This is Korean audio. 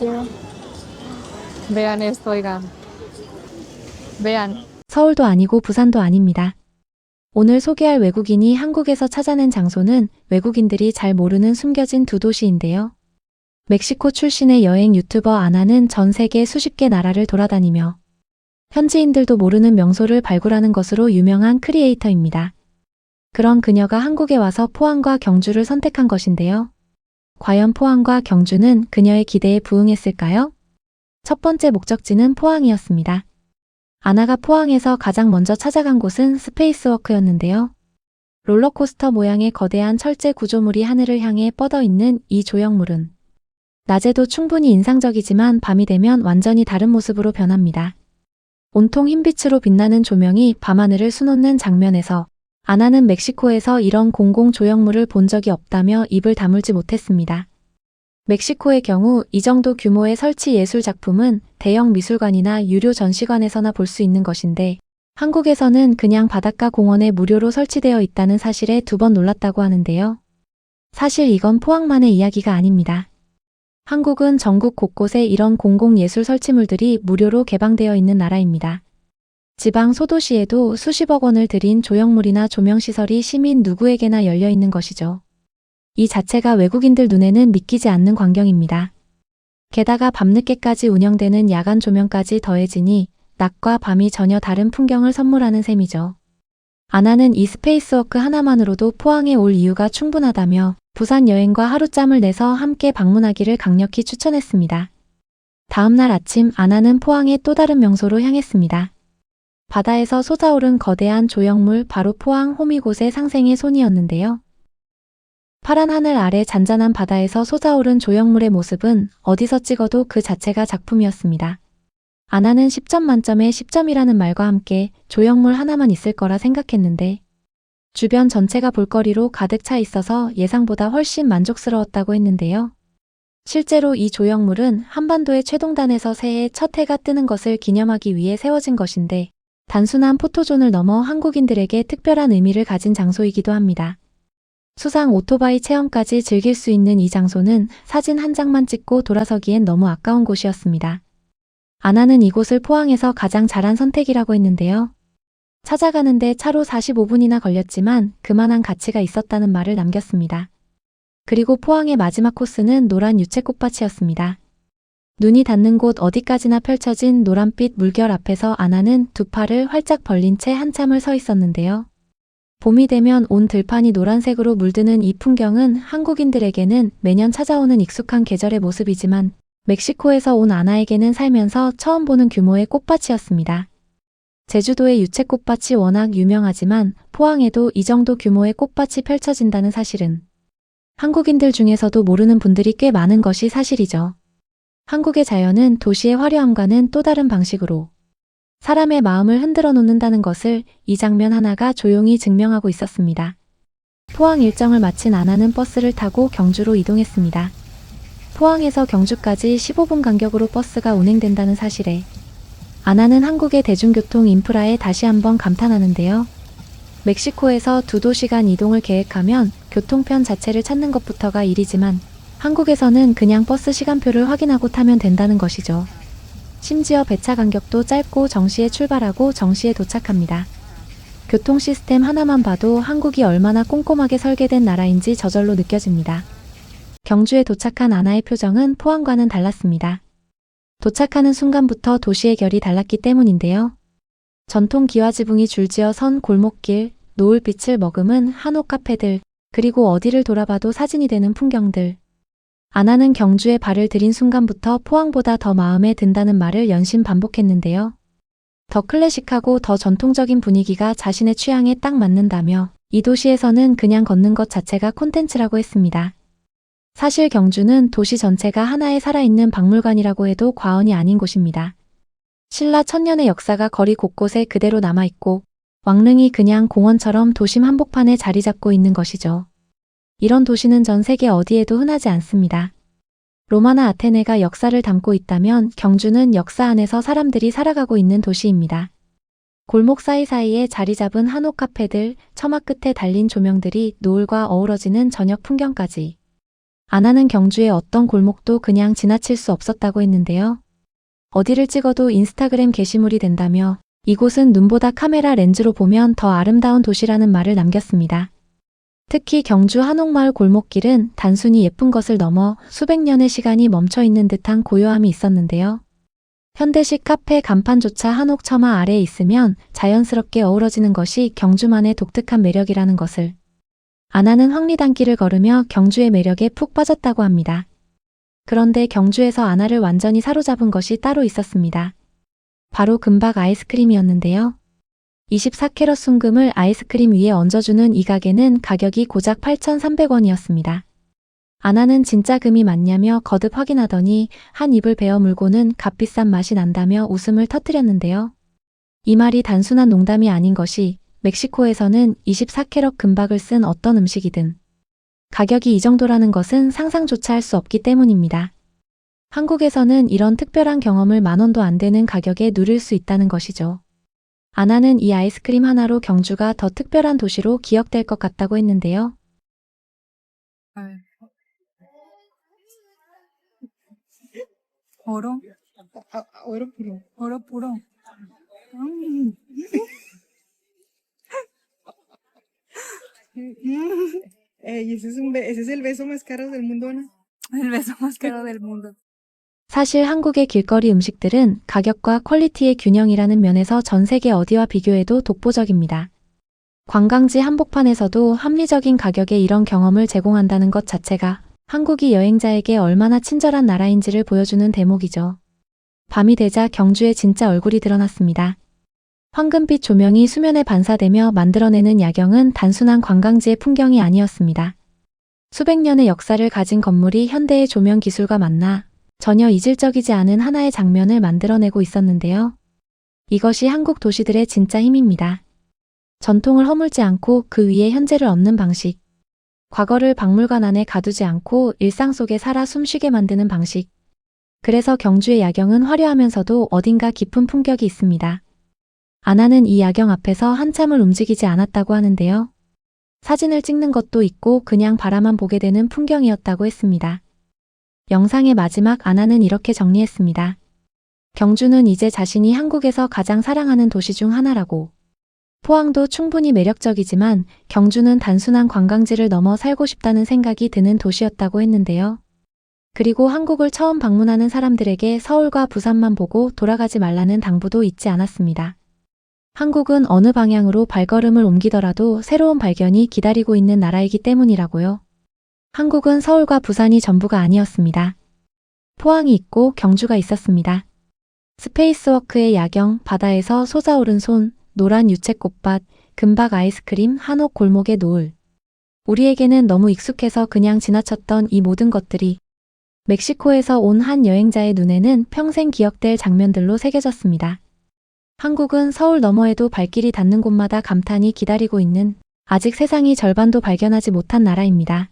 Quiero. Vean esto, oigan. Vean. 서울도 아니고 부산도 아닙니다. 오늘 소개할 외국인이 한국에서 찾아낸 장소는 외국인들이 잘 모르는 숨겨진 두 도시인데요. 멕시코 출신의 여행 유튜버 아나는 전 세계 수십 개 나라를 돌아다니며 현지인들도 모르는 명소를 발굴하는 것으로 유명한 크리에이터입니다. 그런 그녀가 한국에 와서 포항과 경주를 선택한 것인데요. 과연 포항과 경주는 그녀의 기대에 부응했을까요? 첫 번째 목적지는 포항이었습니다. 아나가 포항에서 가장 먼저 찾아간 곳은 스페이스워크였는데요. 롤러코스터 모양의 거대한 철제 구조물이 하늘을 향해 뻗어 있는 이 조형물은 낮에도 충분히 인상적이지만 밤이 되면 완전히 다른 모습으로 변합니다. 온통 흰빛으로 빛나는 조명이 밤하늘을 수놓는 장면에서 아나는 멕시코에서 이런 공공 조형물을 본 적이 없다며 입을 다물지 못했습니다. 멕시코의 경우 이 정도 규모의 설치 예술 작품은 대형 미술관이나 유료 전시관에서나 볼 수 있는 것인데 한국에서는 그냥 바닷가 공원에 무료로 설치되어 있다는 사실에 두 번 놀랐다고 하는데요. 사실 이건 포항만의 이야기가 아닙니다. 한국은 전국 곳곳에 이런 공공예술 설치물들이 무료로 개방되어 있는 나라입니다. 지방 소도시에도 수십억 원을 들인 조형물이나 조명시설이 시민 누구에게나 열려 있는 것이죠. 이 자체가 외국인들 눈에는 믿기지 않는 광경입니다. 게다가 밤늦게까지 운영되는 야간 조명까지 더해지니 낮과 밤이 전혀 다른 풍경을 선물하는 셈이죠. 아나는 이 스페이스워크 하나만으로도 포항에 올 이유가 충분하다며 부산 여행과 하룻잠을 내서 함께 방문하기를 강력히 추천했습니다. 다음 날 아침 아나는 포항의 또 다른 명소로 향했습니다. 바다에서 솟아오른 거대한 조형물 바로 포항 호미곶의 상생의 손이었는데요. 파란 하늘 아래 잔잔한 바다에서 솟아오른 조형물의 모습은 어디서 찍어도 그 자체가 작품이었습니다. 아나는 10점 만점에 10점이라는 말과 함께 조형물 하나만 있을 거라 생각했는데 주변 전체가 볼거리로 가득 차 있어서 예상보다 훨씬 만족스러웠다고 했는데요. 실제로 이 조형물은 한반도의 최동단에서 새해 첫 해가 뜨는 것을 기념하기 위해 세워진 것인데 단순한 포토존을 넘어 한국인들에게 특별한 의미를 가진 장소이기도 합니다. 수상 오토바이 체험까지 즐길 수 있는 이 장소는 사진 한 장만 찍고 돌아서기엔 너무 아까운 곳이었습니다. 아나는 이곳을 포항에서 가장 잘한 선택이라고 했는데요. 찾아가는데 차로 45분이나 걸렸지만 그만한 가치가 있었다는 말을 남겼습니다. 그리고 포항의 마지막 코스는 노란 유채꽃밭이었습니다. 눈이 닿는 곳 어디까지나 펼쳐진 노란빛 물결 앞에서 아나는 두 팔을 활짝 벌린 채 한참을 서 있었는데요. 봄이 되면 온 들판이 노란색으로 물드는 이 풍경은 한국인들에게는 매년 찾아오는 익숙한 계절의 모습이지만 멕시코에서 온 아나에게는 살면서 처음 보는 규모의 꽃밭이었습니다. 제주도의 유채꽃밭이 워낙 유명하지만 포항에도 이 정도 규모의 꽃밭이 펼쳐진다는 사실은 한국인들 중에서도 모르는 분들이 꽤 많은 것이 사실이죠. 한국의 자연은 도시의 화려함과는 또 다른 방식으로 사람의 마음을 흔들어 놓는다는 것을 이 장면 하나가 조용히 증명하고 있었습니다. 포항 일정을 마친 아나는 버스를 타고 경주로 이동했습니다. 포항에서 경주까지 15분 간격으로 버스가 운행된다는 사실에 아나는 한국의 대중교통 인프라에 다시 한번 감탄하는데요. 멕시코에서 두 도시간 이동을 계획하면 교통편 자체를 찾는 것부터가 일이지만 한국에서는 그냥 버스 시간표를 확인하고 타면 된다는 것이죠. 심지어 배차 간격도 짧고 정시에 출발하고 정시에 도착합니다. 교통 시스템 하나만 봐도 한국이 얼마나 꼼꼼하게 설계된 나라인지 저절로 느껴집니다. 경주에 도착한 아나의 표정은 포항과는 달랐습니다. 도착하는 순간부터 도시의 결이 달랐기 때문인데요. 전통 기와지붕이 줄지어 선 골목길, 노을빛을 머금은 한옥 카페들, 그리고 어디를 돌아봐도 사진이 되는 풍경들. 아나는 경주에 발을 들인 순간부터 포항보다 더 마음에 든다는 말을 연신 반복했는데요. 더 클래식하고 더 전통적인 분위기가 자신의 취향에 딱 맞는다며 이 도시에서는 그냥 걷는 것 자체가 콘텐츠라고 했습니다. 사실 경주는 도시 전체가 하나의 살아있는 박물관이라고 해도 과언이 아닌 곳입니다. 신라 천년의 역사가 거리 곳곳에 그대로 남아있고 왕릉이 그냥 공원처럼 도심 한복판에 자리 잡고 있는 것이죠. 이런 도시는 전 세계 어디에도 흔하지 않습니다. 로마나 아테네가 역사를 담고 있다면 경주는 역사 안에서 사람들이 살아가고 있는 도시입니다. 골목 사이사이에 자리 잡은 한옥 카페들, 처마 끝에 달린 조명들이 노을과 어우러지는 저녁 풍경까지. 아나는 경주의 어떤 골목도 그냥 지나칠 수 없었다고 했는데요. 어디를 찍어도 인스타그램 게시물이 된다며 이곳은 눈보다 카메라 렌즈로 보면 더 아름다운 도시라는 말을 남겼습니다. 특히 경주 한옥마을 골목길은 단순히 예쁜 것을 넘어 수백 년의 시간이 멈춰있는 듯한 고요함이 있었는데요. 현대식 카페 간판조차 한옥 처마 아래에 있으면 자연스럽게 어우러지는 것이 경주만의 독특한 매력이라는 것을 아나는 황리단길을 걸으며 경주의 매력에 푹 빠졌다고 합니다. 그런데 경주에서 아나를 완전히 사로잡은 것이 따로 있었습니다. 바로 금박 아이스크림이었는데요. 24캐럿 순금을 아이스크림 위에 얹어주는 이 가게는 가격이 고작 8,300원이었습니다. 아나는 진짜 금이 맞냐며 거듭 확인하더니 한 입을 베어 물고는 값비싼 맛이 난다며 웃음을 터뜨렸는데요. 이 말이 단순한 농담이 아닌 것이 멕시코에서는 24캐럿 금박을 쓴 어떤 음식이든 가격이 이 정도라는 것은 상상조차 할 수 없기 때문입니다. 한국에서는 이런 특별한 경험을 10,000원도 안 되는 가격에 누릴 수 있다는 것이죠. 아나는 이 아이스크림 하나로 경주가 더 특별한 도시로 기억될 것 같다고 했는데요. Oro, Oro puro. oro puro. Mm. Y ese es el beso más caro del mundo, Ana. El beso más caro del mundo. 사실 한국의 길거리 음식들은 가격과 퀄리티의 균형이라는 면에서 전 세계 어디와 비교해도 독보적입니다. 관광지 한복판에서도 합리적인 가격에 이런 경험을 제공한다는 것 자체가 한국이 여행자에게 얼마나 친절한 나라인지를 보여주는 대목이죠. 밤이 되자 경주의 진짜 얼굴이 드러났습니다. 황금빛 조명이 수면에 반사되며 만들어내는 야경은 단순한 관광지의 풍경이 아니었습니다. 수백 년의 역사를 가진 건물이 현대의 조명 기술과 만나 전혀 이질적이지 않은 하나의 장면을 만들어내고 있었는데요. 이것이 한국 도시들의 진짜 힘입니다. 전통을 허물지 않고 그 위에 현재를 얹는 방식. 과거를 박물관 안에 가두지 않고 일상 속에 살아 숨쉬게 만드는 방식. 그래서 경주의 야경은 화려하면서도 어딘가 깊은 품격이 있습니다. 아나는 이 야경 앞에서 한참을 움직이지 않았다고 하는데요. 사진을 찍는 것도 있고 그냥 바라만 보게 되는 풍경이었다고 했습니다. 영상의 마지막 아나는 이렇게 정리했습니다. 경주는 이제 자신이 한국에서 가장 사랑하는 도시 중 하나라고. 포항도 충분히 매력적이지만 경주는 단순한 관광지를 넘어 살고 싶다는 생각이 드는 도시였다고 했는데요. 그리고 한국을 처음 방문하는 사람들에게 서울과 부산만 보고 돌아가지 말라는 당부도 잊지 않았습니다. 한국은 어느 방향으로 발걸음을 옮기더라도 새로운 발견이 기다리고 있는 나라이기 때문이라고요. 한국은 서울과 부산이 전부가 아니었습니다. 포항이 있고 경주가 있었습니다. 스페이스워크의 야경, 바다에서 솟아오른 손, 노란 유채꽃밭, 금박 아이스크림, 한옥 골목의 노을. 우리에게는 너무 익숙해서 그냥 지나쳤던 이 모든 것들이 멕시코에서 온 한 여행자의 눈에는 평생 기억될 장면들로 새겨졌습니다. 한국은 서울 너머에도 발길이 닿는 곳마다 감탄이 기다리고 있는 아직 세상이 절반도 발견하지 못한 나라입니다.